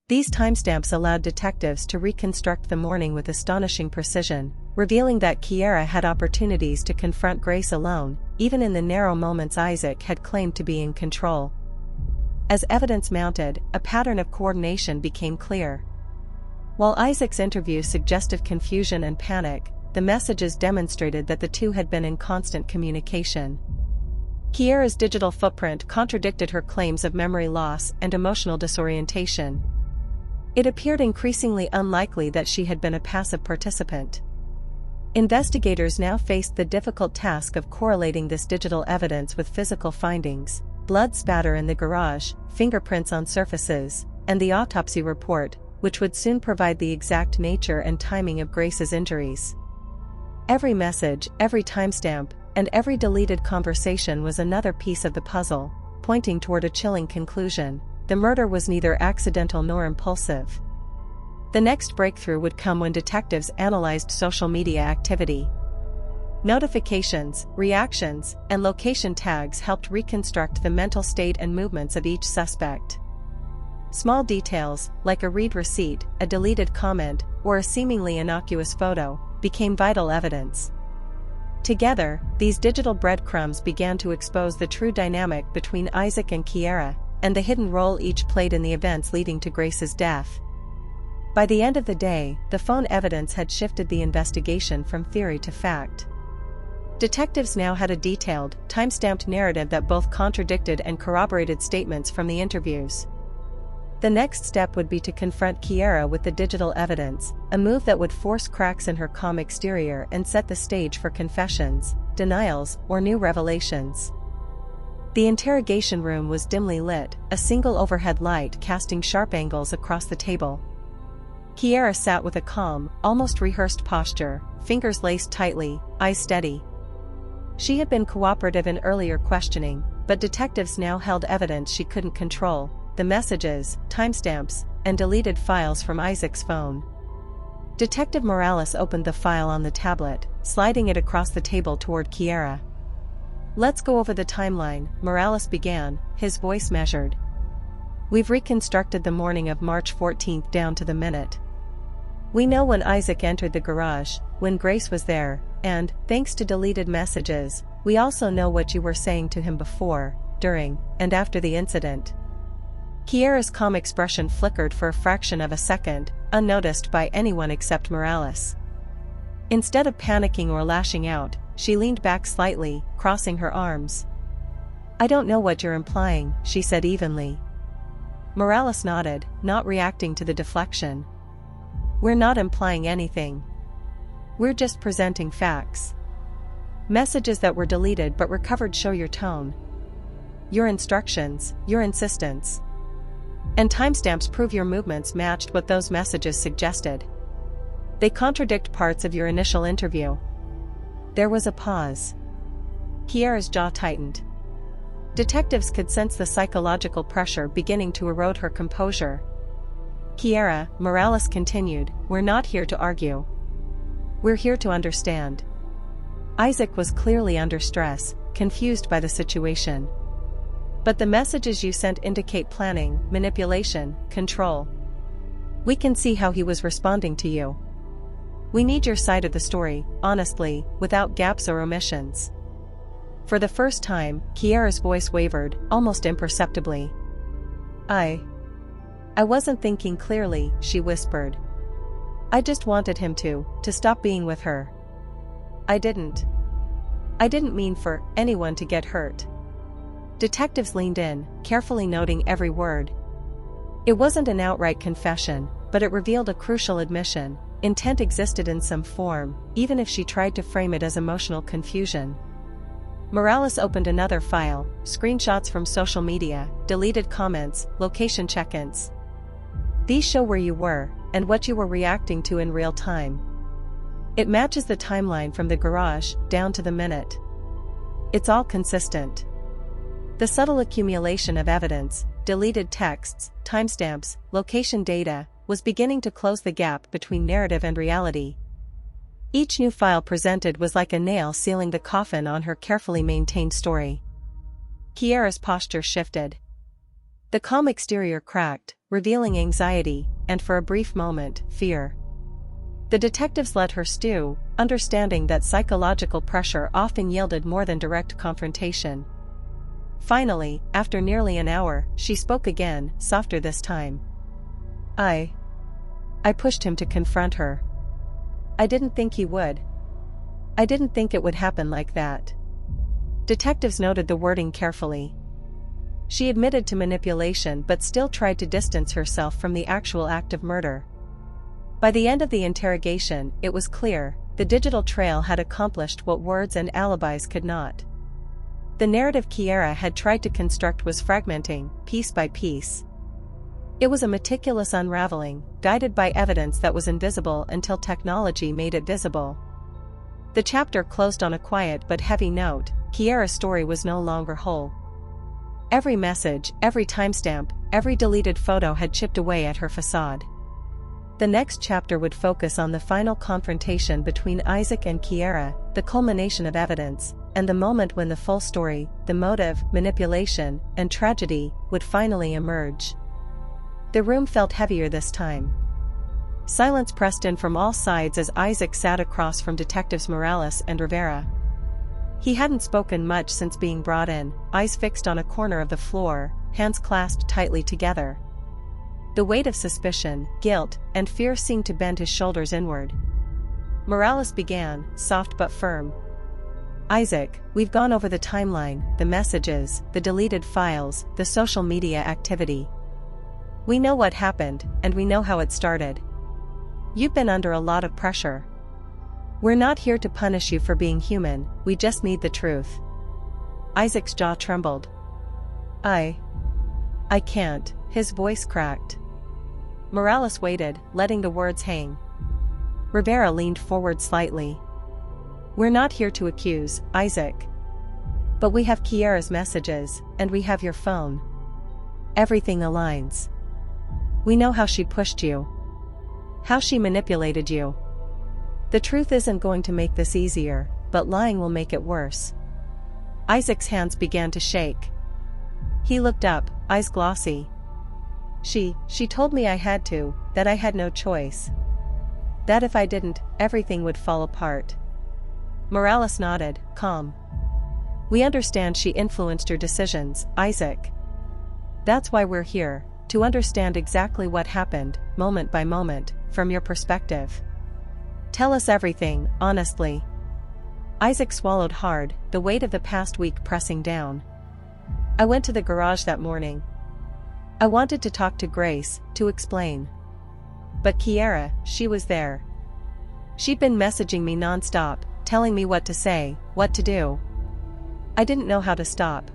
[SPEAKER 1] These timestamps allowed detectives to reconstruct the morning with astonishing precision, revealing that Kiara had opportunities to confront Grace alone, even in the narrow moments Isaac had claimed to be in control. As evidence mounted, a pattern of coordination became clear. While Isaac's interview suggested confusion and panic, the messages demonstrated that the two had been in constant communication. Kiara's digital footprint contradicted her claims of memory loss and emotional disorientation. It appeared increasingly unlikely that she had been a passive participant. Investigators now faced the difficult task of correlating this digital evidence with physical findings: blood spatter in the garage, fingerprints on surfaces, and the autopsy report, which would soon provide the exact nature and timing of Grace's injuries. Every message, every timestamp, and every deleted conversation was another piece of the puzzle, pointing toward a chilling conclusion: the murder was neither accidental nor impulsive. The next breakthrough would come when detectives analyzed social media activity. Notifications, reactions, and location tags helped reconstruct the mental state and movements of each suspect. Small details, like a read receipt, a deleted comment, or a seemingly innocuous photo, became vital evidence. Together, these digital breadcrumbs began to expose the true dynamic between Isaac and Kiara, and the hidden role each played in the events leading to Grace's death. By the end of the day, the phone evidence had shifted the investigation from theory to fact. Detectives now had a detailed, time-stamped narrative that both contradicted and corroborated statements from the interviews. The next step would be to confront Kiara with the digital evidence, a move that would force cracks in her calm exterior and set the stage for confessions, denials, or new revelations. The interrogation room was dimly lit, a single overhead light casting sharp angles across the table. Kiara sat with a calm, almost rehearsed posture, fingers laced tightly, eyes steady. She had been cooperative in earlier questioning, but detectives now held evidence she couldn't control: the messages, timestamps, and deleted files from Isaac's phone. Detective Morales opened the file on the tablet, sliding it across the table toward Kiara. "Let's go over the timeline," Morales began, his voice measured. "We've reconstructed the morning of March 14th down to the minute. We know when Isaac entered the garage, when Grace was there, and, thanks to deleted messages, we also know what you were saying to him before, during, and after the incident." Kiara's calm expression flickered for a fraction of a second, unnoticed by anyone except Morales. Instead of panicking or lashing out, she leaned back slightly, crossing her arms. "I don't know what you're implying," she said evenly. Morales nodded, not reacting to the deflection. "We're not implying anything. We're just presenting facts. Messages that were deleted but recovered show your tone, your instructions, your insistence. And timestamps prove your movements matched what those messages suggested. They contradict parts of your initial interview." There was a pause. Kiara's jaw tightened. Detectives could sense the psychological pressure beginning to erode her composure. "Kiara," Morales continued, "we're not here to argue. We're here to understand." Isaac was clearly under stress, confused by the situation. "But the messages you sent indicate planning, manipulation, control. We can see how he was responding to you. We need your side of the story, honestly, without gaps or omissions." For the first time, Kiara's voice wavered, almost imperceptibly. I wasn't thinking clearly," she whispered. "I just wanted him to stop being with her. I didn't mean for anyone to get hurt." Detectives leaned in, carefully noting every word. It wasn't an outright confession, but it revealed a crucial admission: intent existed in some form, even if she tried to frame it as emotional confusion. Morales opened another file, screenshots from social media, deleted comments, location check-ins. "These show where you were, and what you were reacting to in real time. It matches the timeline from the garage, down to the minute. It's all consistent." The subtle accumulation of evidence, deleted texts, timestamps, location data, was beginning to close the gap between narrative and reality. Each new file presented was like a nail sealing the coffin on her carefully maintained story. Kiara's posture shifted. The calm exterior cracked, revealing anxiety, and for a brief moment, fear. The detectives let her stew, understanding that psychological pressure often yielded more than direct confrontation. Finally, after nearly an hour, she spoke again, softer this time. I pushed him to confront her. I didn't think he would. I didn't think it would happen like that. Detectives noted the wording carefully. She admitted to manipulation but still tried to distance herself from the actual act of murder. By the end of the interrogation, it was clear, the digital trail had accomplished what words and alibis could not. The narrative Kiara had tried to construct was fragmenting, piece by piece. It was a meticulous unraveling, guided by evidence that was invisible until technology made it visible. The chapter closed on a quiet but heavy note. Kiara's story was no longer whole. Every message, every timestamp, every deleted photo had chipped away at her facade. The next chapter would focus on the final confrontation between Isaac and Kiara, the culmination of evidence, and the moment when the full story, the motive, manipulation, and tragedy, would finally emerge. The room felt heavier this time. Silence pressed in from all sides as Isaac sat across from Detectives Morales and Rivera. He hadn't spoken much since being brought in, eyes fixed on a corner of the floor, hands clasped tightly together. The weight of suspicion, guilt, and fear seemed to bend his shoulders inward. Morales began, soft but firm. Isaac, we've gone over the timeline, the messages, the deleted files, the social media activity. We know what happened, and we know how it started. You've been under a lot of pressure. We're not here to punish you for being human, we just need the truth. Isaac's jaw trembled. I can't, his voice cracked. Morales waited, letting the words hang. Rivera leaned forward slightly. We're not here to accuse, Isaac. But we have Kiara's messages, and we have your phone. Everything aligns. We know how she pushed you. How she manipulated you. The truth isn't going to make this easier, but lying will make it worse. Isaac's hands began to shake. He looked up, eyes glossy. She told me I had to, that I had no choice. That if I didn't, everything would fall apart. Morales nodded, calm. We understand she influenced your decisions, Isaac. That's why we're here, to understand exactly what happened, moment by moment, from your perspective. Tell us everything, honestly. Isaac swallowed hard, the weight of the past week pressing down. I went to the garage that morning. I wanted to talk to Grace, to explain. But Kiara, she was there. She'd been messaging me nonstop, telling me what to say, what to do. I didn't know how to stop.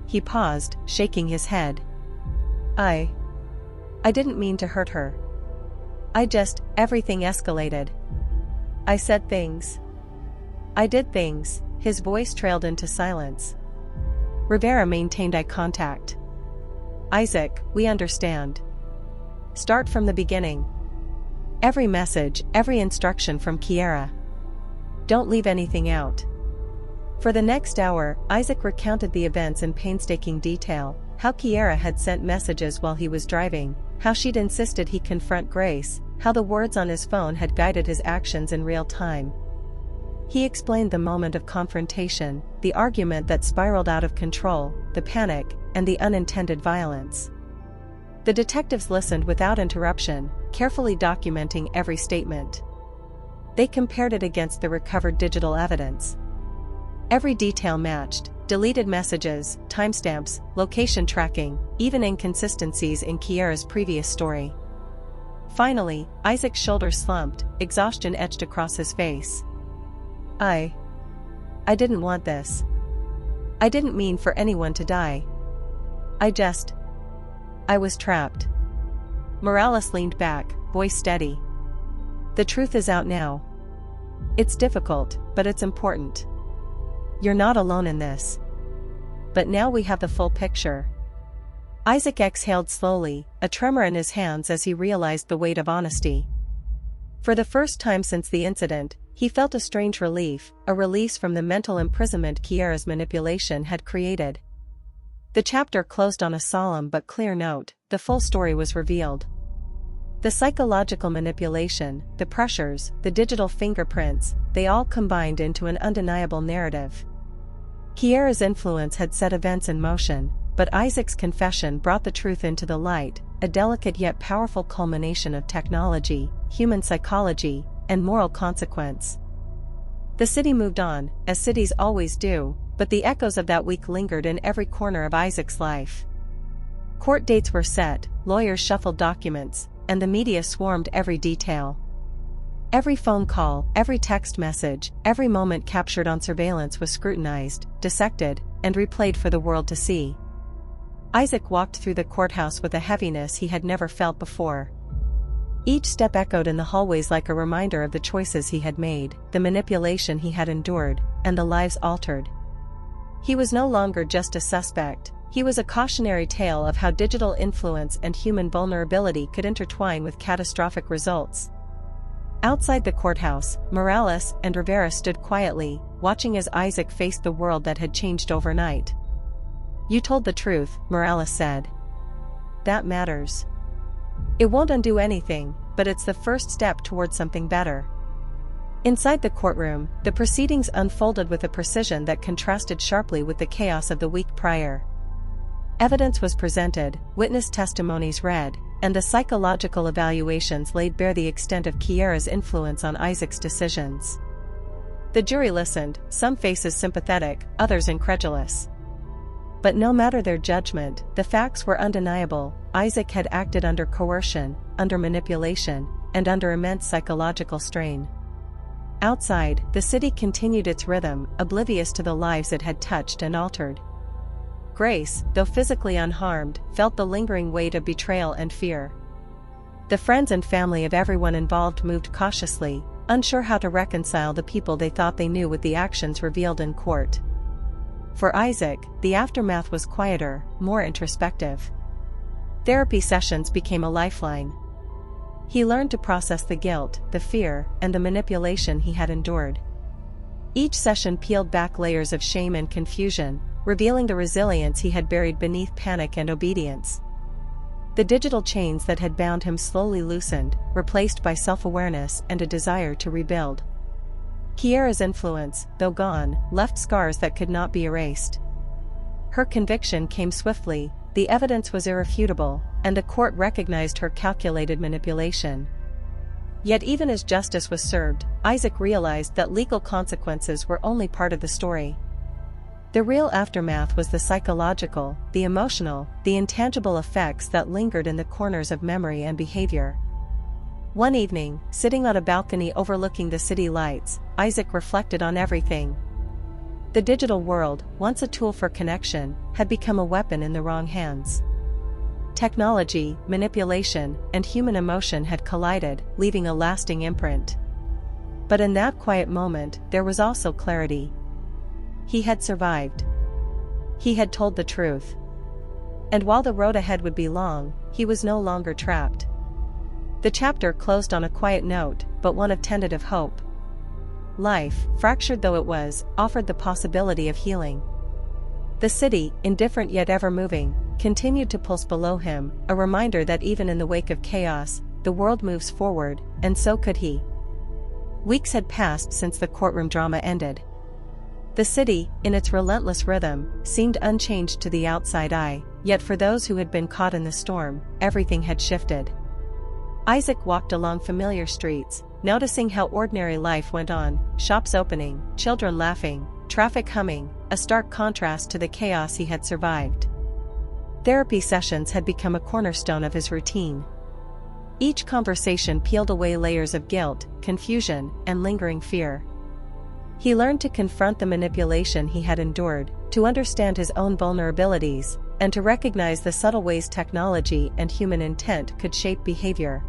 [SPEAKER 1] He paused, shaking his head. I didn't mean to hurt her. Everything escalated. I said things. I did things, his voice trailed into silence. Rivera maintained eye contact. Isaac, we understand. Start from the beginning. Every message, every instruction from Kiara. Don't leave anything out. For the next hour, Isaac recounted the events in painstaking detail, how Kiara had sent messages while he was driving, how she'd insisted he confront Grace, how the words on his phone had guided his actions in real time. He explained the moment of confrontation, the argument that spiraled out of control, the panic, and the unintended violence. The detectives listened without interruption, carefully documenting every statement. They compared it against the recovered digital evidence. Every detail matched, deleted messages, timestamps, location tracking, even inconsistencies in Kiara's previous story. Finally, Isaac's shoulders slumped, exhaustion etched across his face. I didn't want this. I didn't mean for anyone to die. I was trapped. Morales leaned back, voice steady. The truth is out now. It's difficult, but it's important. You're not alone in this. But now we have the full picture. Isaac exhaled slowly, a tremor in his hands as he realized the weight of honesty. For the first time since the incident, he felt a strange relief, a release from the mental imprisonment Kiara's manipulation had created. The chapter closed on a solemn but clear note. The full story was revealed. The psychological manipulation, the pressures, the digital fingerprints, they all combined into an undeniable narrative. Kiara's influence had set events in motion, but Isaac's confession brought the truth into the light, a delicate yet powerful culmination of technology, human psychology, and moral consequence. The city moved on, as cities always do, but the echoes of that week lingered in every corner of Isaac's life. Court dates were set, lawyers shuffled documents, and the media swarmed every detail. Every phone call, every text message, every moment captured on surveillance was scrutinized, dissected, and replayed for the world to see. Isaac walked through the courthouse with a heaviness he had never felt before. Each step echoed in the hallways like a reminder of the choices he had made, the manipulation he had endured, and the lives altered. He was no longer just a suspect, he was a cautionary tale of how digital influence and human vulnerability could intertwine with catastrophic results. Outside the courthouse, Morales and Rivera stood quietly, watching as Isaac faced the world that had changed overnight. "You told the truth," Morales said. "That matters. It won't undo anything, but it's the first step towards something better." Inside the courtroom, the proceedings unfolded with a precision that contrasted sharply with the chaos of the week prior. Evidence was presented, witness testimonies read, and the psychological evaluations laid bare the extent of Kiara's influence on Isaac's decisions. The jury listened, some faces sympathetic, others incredulous. But no matter their judgment, the facts were undeniable. Isaac had acted under coercion, under manipulation, and under immense psychological strain. Outside, the city continued its rhythm, oblivious to the lives it had touched and altered. Grace, though physically unharmed, felt the lingering weight of betrayal and fear. The friends and family of everyone involved moved cautiously, unsure how to reconcile the people they thought they knew with the actions revealed in court. For Isaac, the aftermath was quieter, more introspective. Therapy sessions became a lifeline. He learned to process the guilt, the fear, and the manipulation he had endured. Each session peeled back layers of shame and confusion, revealing the resilience he had buried beneath panic and obedience. The digital chains that had bound him slowly loosened, replaced by self-awareness and a desire to rebuild. Kiara's influence, though gone, left scars that could not be erased. Her conviction came swiftly, the evidence was irrefutable, and the court recognized her calculated manipulation. Yet even as justice was served, Isaac realized that legal consequences were only part of the story. The real aftermath was the psychological, the emotional, the intangible effects that lingered in the corners of memory and behavior. One evening, sitting on a balcony overlooking the city lights, Isaac reflected on everything. The digital world, once a tool for connection, had become a weapon in the wrong hands. Technology, manipulation, and human emotion had collided, leaving a lasting imprint. But in that quiet moment, there was also clarity. He had survived. He had told the truth. And while the road ahead would be long, he was no longer trapped. The chapter closed on a quiet note, but one of tentative hope. Life, fractured though it was, offered the possibility of healing. The city, indifferent yet ever-moving, continued to pulse below him, a reminder that even in the wake of chaos, the world moves forward, and so could he. Weeks had passed since the courtroom drama ended. The city, in its relentless rhythm, seemed unchanged to the outside eye, yet for those who had been caught in the storm, everything had shifted. Isaac walked along familiar streets, noticing how ordinary life went on, shops opening, children laughing, traffic humming, a stark contrast to the chaos he had survived. Therapy sessions had become a cornerstone of his routine. Each conversation peeled away layers of guilt, confusion, and lingering fear. He learned to confront the manipulation he had endured, to understand his own vulnerabilities, and to recognize the subtle ways technology and human intent could shape behavior.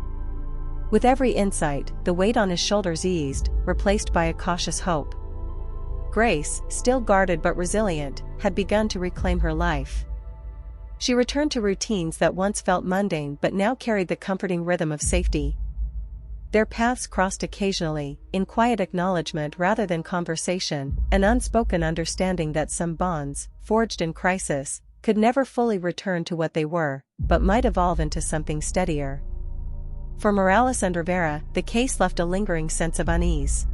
[SPEAKER 1] With every insight, the weight on his shoulders eased, replaced by a cautious hope. Grace, still guarded but resilient, had begun to reclaim her life. She returned to routines that once felt mundane but now carried the comforting rhythm of safety. Their paths crossed occasionally, in quiet acknowledgement rather than conversation, an unspoken understanding that some bonds, forged in crisis, could never fully return to what they were, but might evolve into something steadier. For Morales and Rivera, the case left a lingering sense of unease.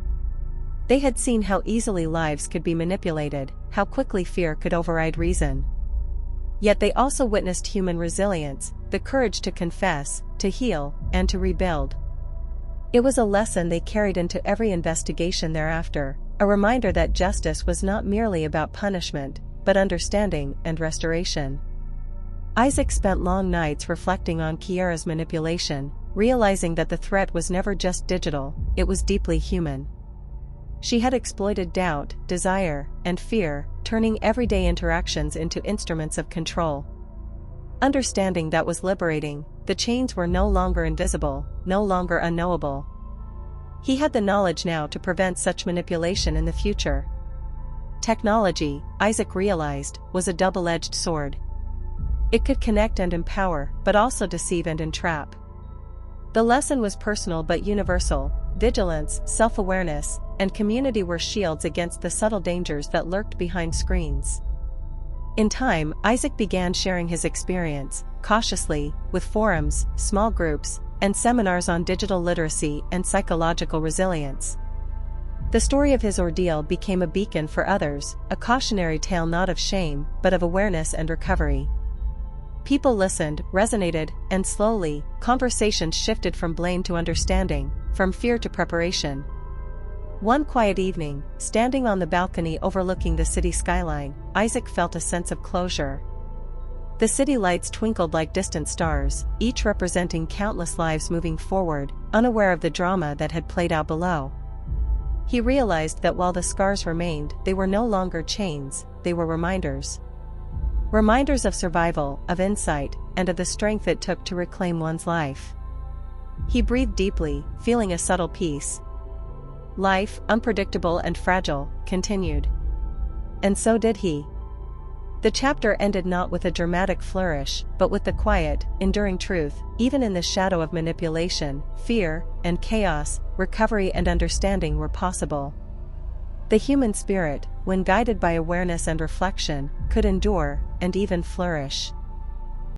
[SPEAKER 1] They had seen how easily lives could be manipulated, how quickly fear could override reason. Yet they also witnessed human resilience, the courage to confess, to heal, and to rebuild. It was a lesson they carried into every investigation thereafter, a reminder that justice was not merely about punishment, but understanding and restoration. Isaac spent long nights reflecting on Kiara's manipulation, realizing that the threat was never just digital, it was deeply human. She had exploited doubt, desire, and fear, turning everyday interactions into instruments of control. Understanding that was liberating. The chains were no longer invisible, no longer unknowable. He had the knowledge now to prevent such manipulation in the future. Technology, Isaac realized, was a double-edged sword. It could connect and empower, but also deceive and entrap. The lesson was personal but universal. Vigilance, self-awareness, and community were shields against the subtle dangers that lurked behind screens. In time, Isaac began sharing his experience, cautiously, with forums, small groups, and seminars on digital literacy and psychological resilience. The story of his ordeal became a beacon for others, a cautionary tale not of shame, but of awareness and recovery. People listened, resonated, and slowly, conversations shifted from blame to understanding, from fear to preparation. One quiet evening, standing on the balcony overlooking the city skyline, Isaac felt a sense of closure. The city lights twinkled like distant stars, each representing countless lives moving forward, unaware of the drama that had played out below. He realized that while the scars remained, they were no longer chains, they were reminders. Reminders of survival, of insight, and of the strength it took to reclaim one's life. He breathed deeply, feeling a subtle peace. Life, unpredictable and fragile, continued. And so did he. The chapter ended not with a dramatic flourish, but with the quiet, enduring truth: even in the shadow of manipulation, fear, and chaos, recovery and understanding were possible. The human spirit, when guided by awareness and reflection, could endure, and even flourish.